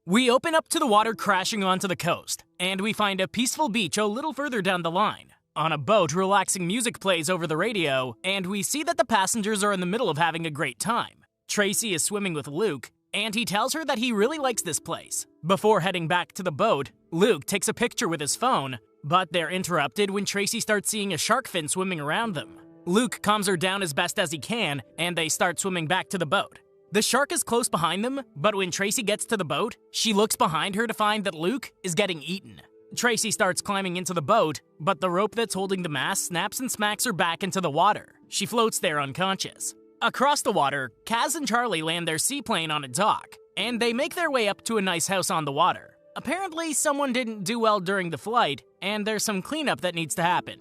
We open up to the water crashing onto the coast, and we find a peaceful beach a little further down the line. On a boat, relaxing music plays over the radio, and we see that the passengers are in the middle of having a great time. Tracy is swimming with Luke, and he tells her that he really likes this place. Before heading back to the boat, Luke takes a picture with his phone, but they're interrupted when Tracy starts seeing a shark fin swimming around them. Luke calms her down as best as he can, and they start swimming back to the boat. The shark is close behind them, but when Tracy gets to the boat, she looks behind her to find that Luke is getting eaten. Tracy starts climbing into the boat, but the rope that's holding the mast snaps and smacks her back into the water. She floats there unconscious. Across the water, Kaz and Charlie land their seaplane on a dock, and they make their way up to a nice house on the water. Apparently, someone didn't do well during the flight, and there's some cleanup that needs to happen.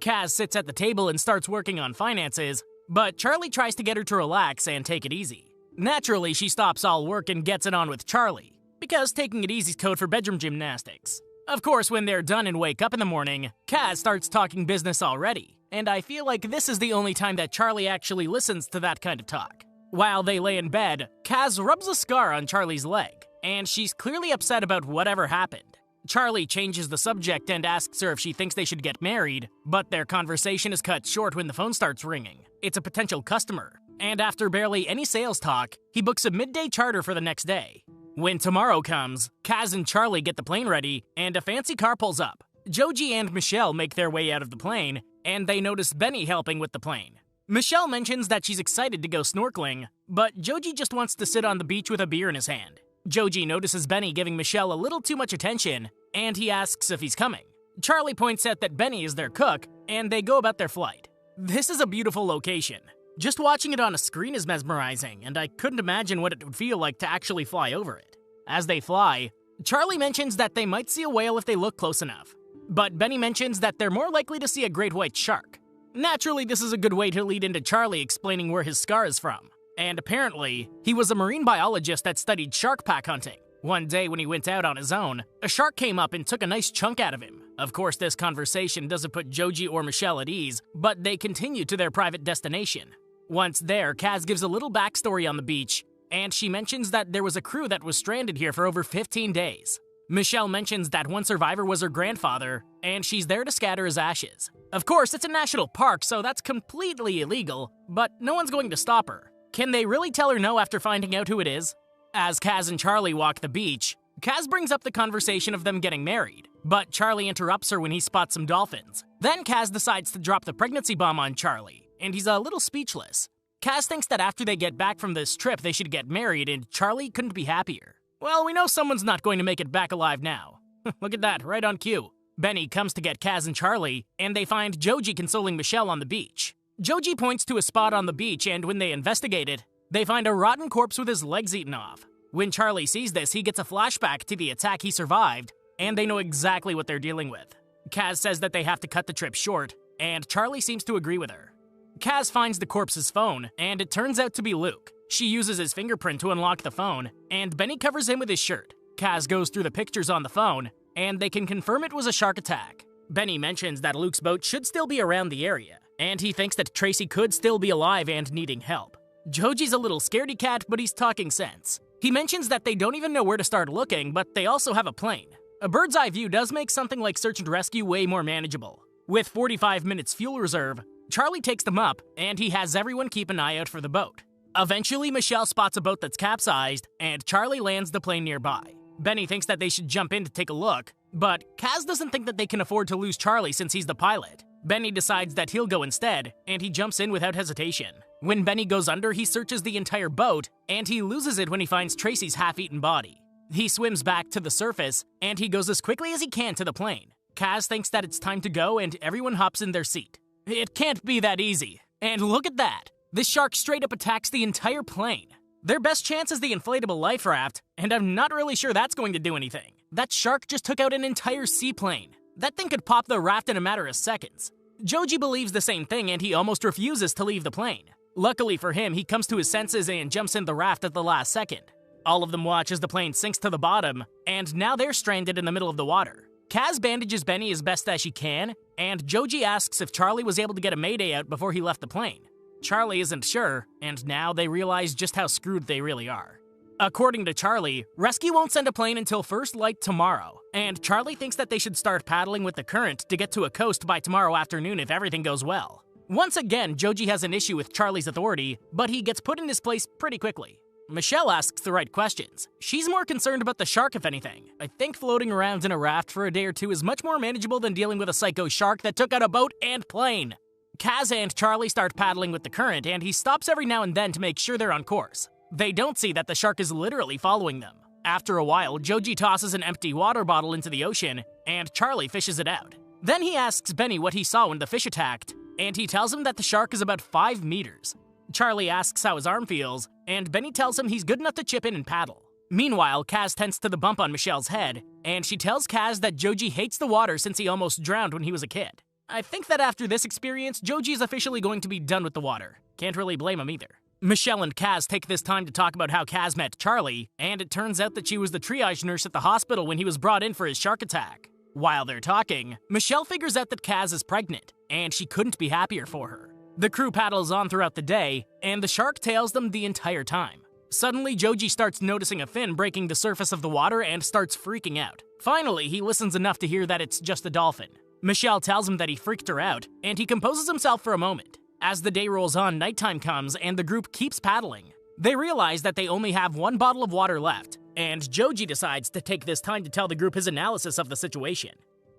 Kaz sits at the table and starts working on finances, but Charlie tries to get her to relax and take it easy. Naturally, she stops all work and gets it on with Charlie, because taking it easy is code for bedroom gymnastics. Of course, when they're done and wake up in the morning, Kaz starts talking business already, and I feel like this is the only time that Charlie actually listens to that kind of talk. While they lay in bed, Kaz rubs a scar on Charlie's leg, and she's clearly upset about whatever happened. Charlie changes the subject and asks her if she thinks they should get married, but their conversation is cut short when the phone starts ringing. It's a potential customer, and after barely any sales talk, he books a midday charter for the next day. When tomorrow comes, Kaz and Charlie get the plane ready, and a fancy car pulls up. Joji and Michelle make their way out of the plane, and they notice Benny helping with the plane. Michelle mentions that she's excited to go snorkeling, but Joji just wants to sit on the beach with a beer in his hand. Joji notices Benny giving Michelle a little too much attention, and he asks if he's coming. Charlie points out that Benny is their cook, and they go about their flight. This is a beautiful location. Just watching it on a screen is mesmerizing, and I couldn't imagine what it would feel like to actually fly over it. As they fly, Charlie mentions that they might see a whale if they look close enough, but Benny mentions that they're more likely to see a great white shark. Naturally, this is a good way to lead into Charlie explaining where his scar is from. And apparently, he was a marine biologist that studied shark pack hunting. One day when he went out on his own, a shark came up and took a nice chunk out of him. Of course, this conversation doesn't put Joji or Michelle at ease, but they continue to their private destination. Once there, Kaz gives a little backstory on the beach, and she mentions that there was a crew that was stranded here for over 15 days. Michelle mentions that one survivor was her grandfather, and she's there to scatter his ashes. Of course, it's a national park, so that's completely illegal, but no one's going to stop her. Can they really tell her no after finding out who it is? As Kaz and Charlie walk the beach, Kaz brings up the conversation of them getting married, but Charlie interrupts her when he spots some dolphins. Then Kaz decides to drop the pregnancy bomb on Charlie, and he's a little speechless. Kaz thinks that after they get back from this trip, they should get married, and Charlie couldn't be happier. Well, we know someone's not going to make it back alive now. Look at that, right on cue. Benny comes to get Kaz and Charlie, and they find Joji consoling Michelle on the beach. Joji points to a spot on the beach, and when they investigate it, they find a rotten corpse with his legs eaten off. When Charlie sees this, he gets a flashback to the attack he survived, and they know exactly what they're dealing with. Kaz says that they have to cut the trip short, and Charlie seems to agree with her. Kaz finds the corpse's phone, and it turns out to be Luke. She uses his fingerprint to unlock the phone, and Benny covers him with his shirt. Kaz goes through the pictures on the phone, and they can confirm it was a shark attack. Benny mentions that Luke's boat should still be around the area, and he thinks that Tracy could still be alive and needing help. Joji's a little scaredy cat, but he's talking sense. He mentions that they don't even know where to start looking, but they also have a plane. A bird's eye view does make something like search and rescue way more manageable. With 45 minutes fuel reserve, Charlie takes them up, and he has everyone keep an eye out for the boat. Eventually, Michelle spots a boat that's capsized, and Charlie lands the plane nearby. Benny thinks that they should jump in to take a look, but Kaz doesn't think that they can afford to lose Charlie since he's the pilot. Benny decides that he'll go instead, and he jumps in without hesitation. When Benny goes under, he searches the entire boat, and he loses it when he finds Tracy's half-eaten body. He swims back to the surface, and he goes as quickly as he can to the plane. Kaz thinks that it's time to go, and everyone hops in their seat. It can't be that easy. And look at that! This shark straight up attacks the entire plane. Their best chance is the inflatable life raft, and I'm not really sure that's going to do anything. That shark just took out an entire seaplane. That thing could pop the raft in a matter of seconds. Joji believes the same thing, and he almost refuses to leave the plane. Luckily for him, he comes to his senses and jumps in the raft at the last second. All of them watch as the plane sinks to the bottom, and now they're stranded in the middle of the water. Kaz bandages Benny as best as she can, and Joji asks if Charlie was able to get a mayday out before he left the plane. Charlie isn't sure, and now they realize just how screwed they really are. According to Charlie, rescue won't send a plane until first light tomorrow, and Charlie thinks that they should start paddling with the current to get to a coast by tomorrow afternoon if everything goes well. Once again, Joji has an issue with Charlie's authority, but he gets put in his place pretty quickly. Michelle asks the right questions. She's more concerned about the shark, if anything. I think floating around in a raft for a day or two is much more manageable than dealing with a psycho shark that took out a boat and plane. Kaz and Charlie start paddling with the current, and he stops every now and then to make sure they're on course. They don't see that the shark is literally following them. After a while, Joji tosses an empty water bottle into the ocean, and Charlie fishes it out. Then he asks Benny what he saw when the fish attacked, and he tells him that the shark is about 5 meters. Charlie asks how his arm feels, and Benny tells him he's good enough to chip in and paddle. Meanwhile, Kaz tends to the bump on Michelle's head, and she tells Kaz that Joji hates the water since he almost drowned when he was a kid. I think that after this experience, Joji is officially going to be done with the water. Can't really blame him either. Michelle and Kaz take this time to talk about how Kaz met Charlie, and it turns out that she was the triage nurse at the hospital when he was brought in for his shark attack. While they're talking, Michelle figures out that Kaz is pregnant, and she couldn't be happier for her. The crew paddles on throughout the day, and the shark tails them the entire time. Suddenly, Joji starts noticing a fin breaking the surface of the water and starts freaking out. Finally, he listens enough to hear that it's just a dolphin. Michelle tells him that he freaked her out, and he composes himself for a moment. As the day rolls on, nighttime comes, and the group keeps paddling. They realize that they only have 1 bottle of water left, and Joji decides to take this time to tell the group his analysis of the situation.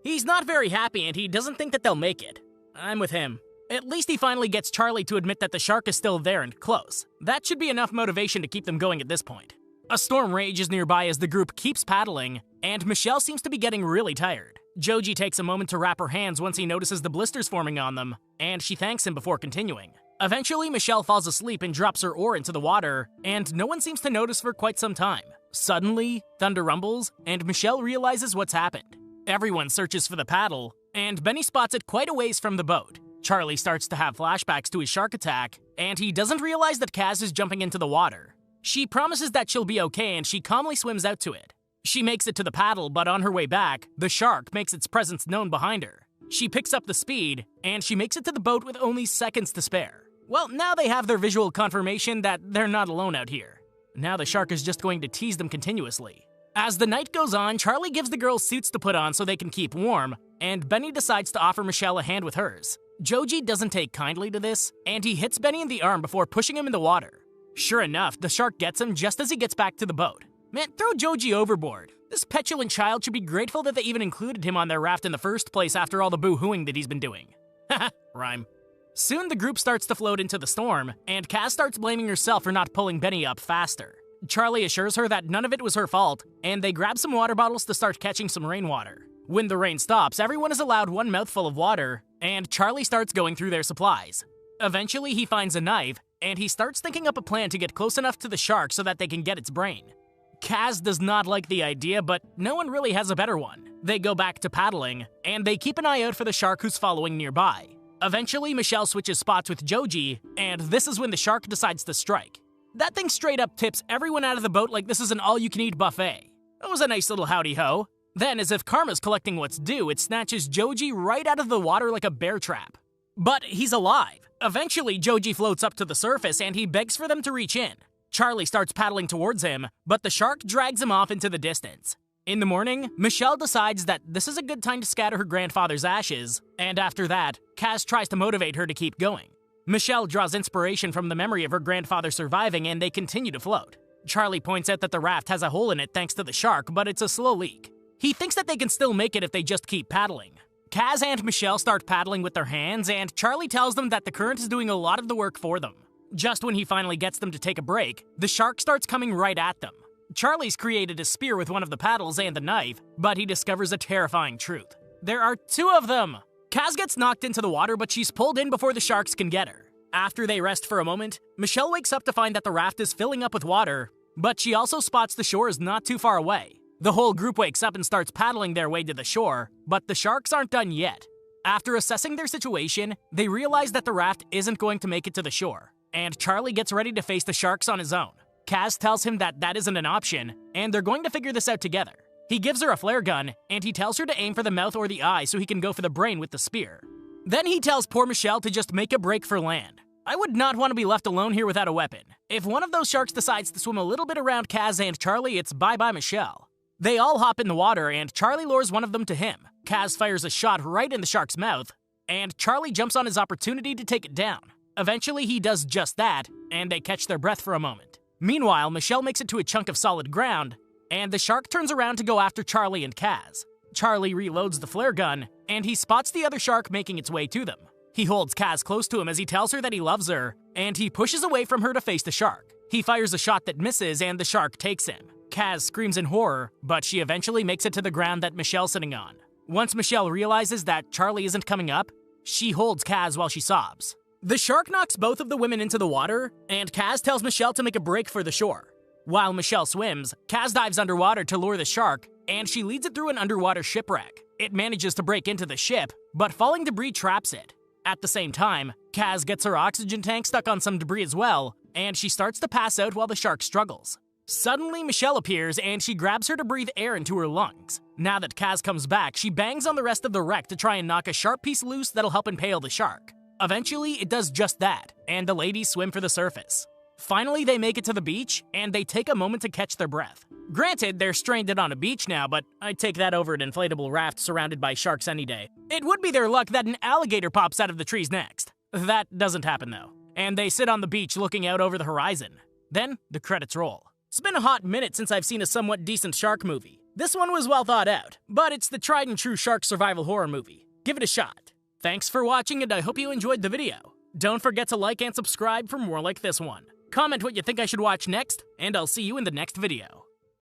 He's not very happy, and he doesn't think that they'll make it. I'm with him. At least he finally gets Charlie to admit that the shark is still there and close. That should be enough motivation to keep them going at this point. A storm rages nearby as the group keeps paddling, and Michelle seems to be getting really tired. Joji takes a moment to wrap her hands once he notices the blisters forming on them, and she thanks him before continuing. Eventually, Michelle falls asleep and drops her oar into the water, and no one seems to notice for quite some time. Suddenly, thunder rumbles, and Michelle realizes what's happened. Everyone searches for the paddle, and Benny spots it quite a ways from the boat. Charlie starts to have flashbacks to his shark attack, and he doesn't realize that Kaz is jumping into the water. She promises that she'll be okay, and she calmly swims out to it. She makes it to the paddle, but on her way back, the shark makes its presence known behind her. She picks up the speed, and she makes it to the boat with only seconds to spare. Well, now they have their visual confirmation that they're not alone out here. Now the shark is just going to tease them continuously. As the night goes on, Charlie gives the girls suits to put on so they can keep warm, and Benny decides to offer Michelle a hand with hers. Joji doesn't take kindly to this, and he hits Benny in the arm before pushing him in the water. Sure enough, the shark gets him just as he gets back to the boat. Man, throw Joji overboard. This petulant child should be grateful that they even included him on their raft in the first place after all the boo-hooing that he's been doing. Haha, rhyme. Soon the group starts to float into the storm, and Kaz starts blaming herself for not pulling Benny up faster. Charlie assures her that none of it was her fault, and they grab some water bottles to start catching some rainwater. When the rain stops, everyone is allowed 1 mouthful of water, and Charlie starts going through their supplies. Eventually, he finds a knife, and he starts thinking up a plan to get close enough to the shark so that they can get its brain. Kaz does not like the idea, but no one really has a better one. They go back to paddling, and they keep an eye out for the shark who's following nearby. Eventually, Michelle switches spots with Joji, and this is when the shark decides to strike. That thing straight up tips everyone out of the boat like this is an all-you-can-eat buffet. It was a nice little howdy-ho. Then, as if karma's collecting what's due, it snatches Joji right out of the water like a bear trap. But he's alive. Eventually, Joji floats up to the surface, and he begs for them to reach in. Charlie starts paddling towards him, but the shark drags him off into the distance. In the morning, Michelle decides that this is a good time to scatter her grandfather's ashes, and after that, Kaz tries to motivate her to keep going. Michelle draws inspiration from the memory of her grandfather surviving, and they continue to float. Charlie points out that the raft has a hole in it thanks to the shark, but it's a slow leak. He thinks that they can still make it if they just keep paddling. Kaz and Michelle start paddling with their hands, and Charlie tells them that the current is doing a lot of the work for them. Just when he finally gets them to take a break, the shark starts coming right at them. Charlie's created a spear with one of the paddles and the knife, but he discovers a terrifying truth. There are 2 of them! Kaz gets knocked into the water, but she's pulled in before the sharks can get her. After they rest for a moment, Michelle wakes up to find that the raft is filling up with water, but she also spots the shore is not too far away. The whole group wakes up and starts paddling their way to the shore, but the sharks aren't done yet. After assessing their situation, they realize that the raft isn't going to make it to the shore, and Charlie gets ready to face the sharks on his own. Kaz tells him that that isn't an option, and they're going to figure this out together. He gives her a flare gun, and he tells her to aim for the mouth or the eye so he can go for the brain with the spear. Then he tells poor Michelle to just make a break for land. I would not want to be left alone here without a weapon. If one of those sharks decides to swim a little bit around Kaz and Charlie, it's bye-bye Michelle. They all hop in the water, and Charlie lures one of them to him. Kaz fires a shot right in the shark's mouth, and Charlie jumps on his opportunity to take it down. Eventually, he does just that, and they catch their breath for a moment. Meanwhile, Michelle makes it to a chunk of solid ground, and the shark turns around to go after Charlie and Kaz. Charlie reloads the flare gun, and he spots the other shark making its way to them. He holds Kaz close to him as he tells her that he loves her, and he pushes away from her to face the shark. He fires a shot that misses, and the shark takes him. Kaz screams in horror, but she eventually makes it to the ground that Michelle's sitting on. Once Michelle realizes that Charlie isn't coming up, she holds Kaz while she sobs. The shark knocks both of the women into the water, and Kaz tells Michelle to make a break for the shore. While Michelle swims, Kaz dives underwater to lure the shark, and she leads it through an underwater shipwreck. It manages to break into the ship, but falling debris traps it. At the same time, Kaz gets her oxygen tank stuck on some debris as well, and she starts to pass out while the shark struggles. Suddenly, Michelle appears, and she grabs her to breathe air into her lungs. Now that Kaz comes back, she bangs on the rest of the wreck to try and knock a sharp piece loose that'll help impale the shark. Eventually, it does just that, and the ladies swim for the surface. Finally, they make it to the beach, and they take a moment to catch their breath. Granted, they're stranded on a beach now, but I'd take that over an inflatable raft surrounded by sharks any day. It would be their luck that an alligator pops out of the trees next. That doesn't happen, though. And they sit on the beach looking out over the horizon. Then, the credits roll. It's been a hot minute since I've seen a somewhat decent shark movie. This one was well thought out, but it's the tried and true shark survival horror movie. Give it a shot. Thanks for watching, and I hope you enjoyed the video. Don't forget to like and subscribe for more like this one. Comment what you think I should watch next, and I'll see you in the next video.